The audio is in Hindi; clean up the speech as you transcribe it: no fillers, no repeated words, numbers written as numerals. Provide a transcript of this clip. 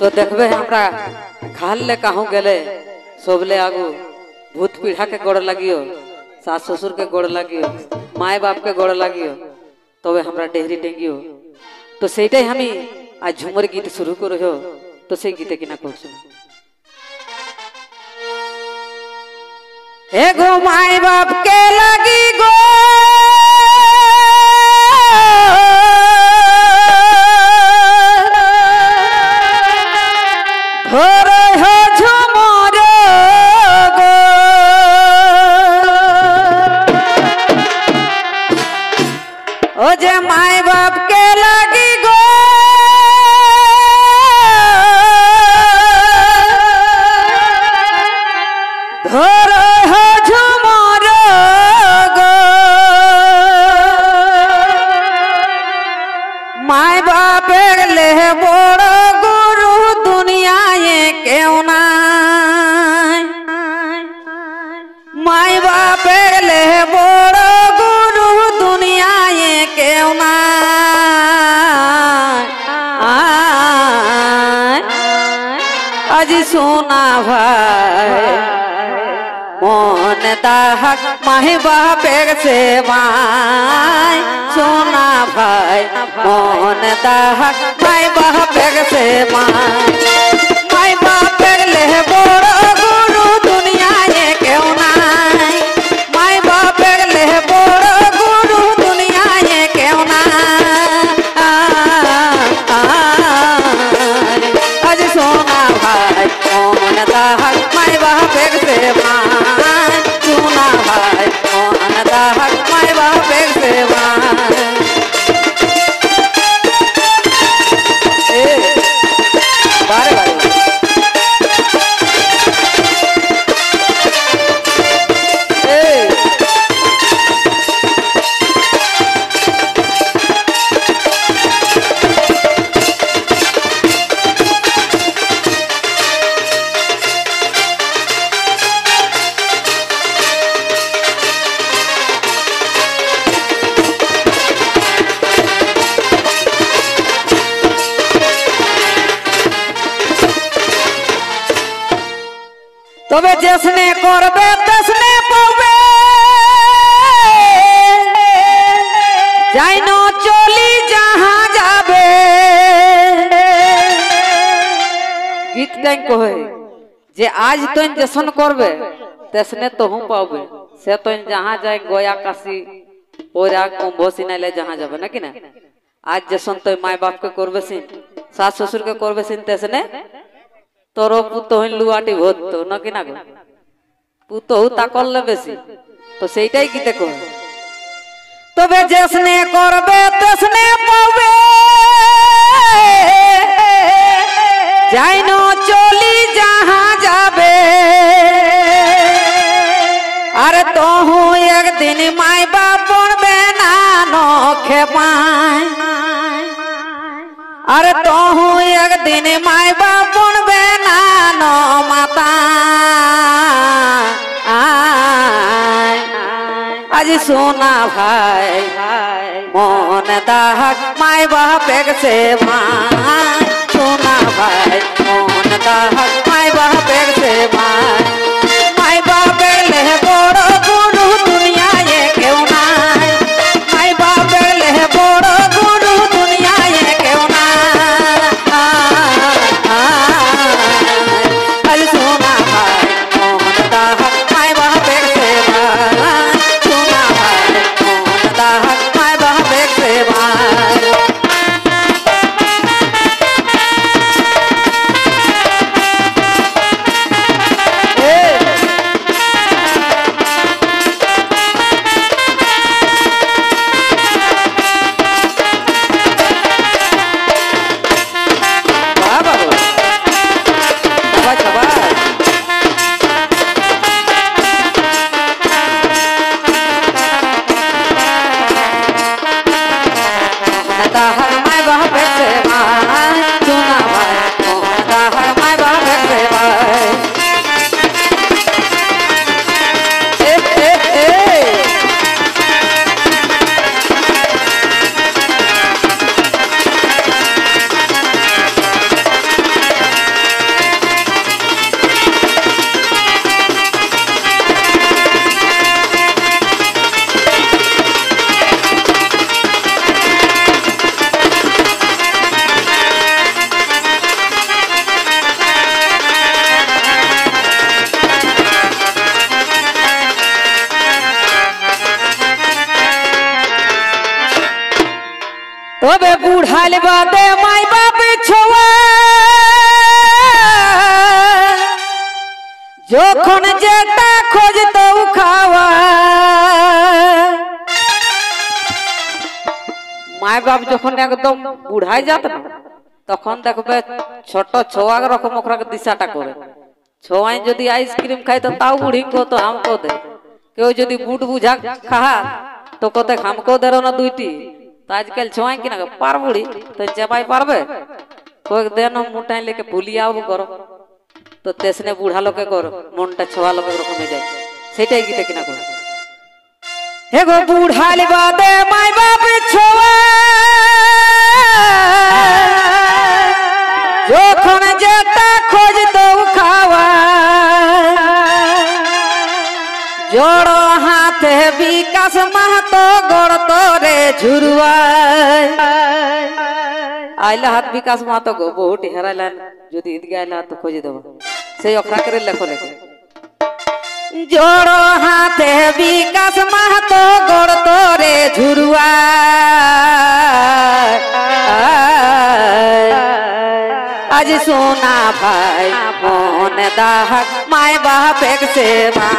तो देखबे हमरा खाल ले कहूँ गेले सोबले आगू भूत पीढ़ा के गोड़ लगियो, सास ससुर के गोड़ लगियो, माए बाप के गोड़ लगियो, तबे हमरा डेहरी टेंगियो। तो सेटाई हमी आज झुमर गीत शुरू करो। तो से गीते किना करछो हे गो माए बाप के लगी गो माए बाप के लगी गो धरो हो झुमर गो माए बाप ले बड़ गुरु दुनिया ये क्यों ना माए बाप ले बड़ गुरु दुनिया ये क्यों ना आज सोना भाई मोन दाहक माही बापेर से माय सोना भाई मोन दाहक माई बापेर से माई बापेर ले बड़ गुरु दुनिया ये क्यों ना माई बापेर ले बड़ गुरु दुनिया ये क्यों ना आज सोना भाई मोन दाहक माई बापेर से सोना भाई मोन दाहक माई बापेर से बारे बारे तबे जसने करबे तसने पावे जाई न चली जहां जाबे गीत टाइम कहे जे आज तोन जसन करबे तसने तोहू पावे से तोन जहां जाए गोया काशी ओरा कुंभो ले जहां जाबे ना कि ना आज जसन तो माय बाप के करबे सिन सास ससुर के करबे सिन तसने तोरो पुतो लुआटी भूत तो न कि ना गो पुतो ताकल ले बेसी तो सेटाई की देखो तबे जसने करबे तसने पावे जाई न चली जहां जाबे अरे तोहू एक दिन माई बाप बनबे ना नोखे पाए अरे तोहू एक दिन माई बाप बनबे ना नो माता आज सोना भाई मोन दाहक माई बापेर से सोना भाई मोन दाहक माई बापेर से माई बापेर ले बड़ गुरु दुनिया ये क्यों ना माई बापेर ले बड़ गुरु दुनिया ये क्यों ना आज सोना भाई मोन दाहक माई बापेर से सोना भाई मोन दाहक माई बापेर से बुढ़ाल बादे माई बाप छोआ যখন যেটা খোঁজতো খাওয়া মাই বাপ যখন একদম বুড়াই যাত না তখন দেখবে ছোট ছোয়া রকম ওখানে দিশাটা করে ছোয়াই যদি আইসক্রিম খাইতো তাও বুড়ি তো আমকো দে কেউ যদি বুট বুঝা খাহা তো কোতে হামকো দেরো না দুইটি তো আজকাল ছোয়াই কিনা পার বুড়ি তো চেপাই পারবে কয়েক দেন মুটাই লেকে ভুলিয়ে আবো করো তো তেসনে বুড়া লোকে কর মনটা ছোয়া লোকের রকম হয়ে যায় সেটাই গীতে কিনা কর হে গো বুড়াল বাদে মাই বাপ ছোয়া যখন যেটা খোঁজতো খাওয়া জড় হাতে বিকাশ মাহাতো গড়তো রে ঝুরুয়া আইলা হাত বিকাশ মাহাতো গো বহুত হেরাইলেন যদি ঈদগাহ আইলা তো খোঁজে দেবো সেই অখরা করে লেখো লেখো জড় হাতে বিকাশ মাহাতো গড়তো রে ঝুরুয়া আজ সোনা ভাই মন দাহক মায় বাপ এক সেবা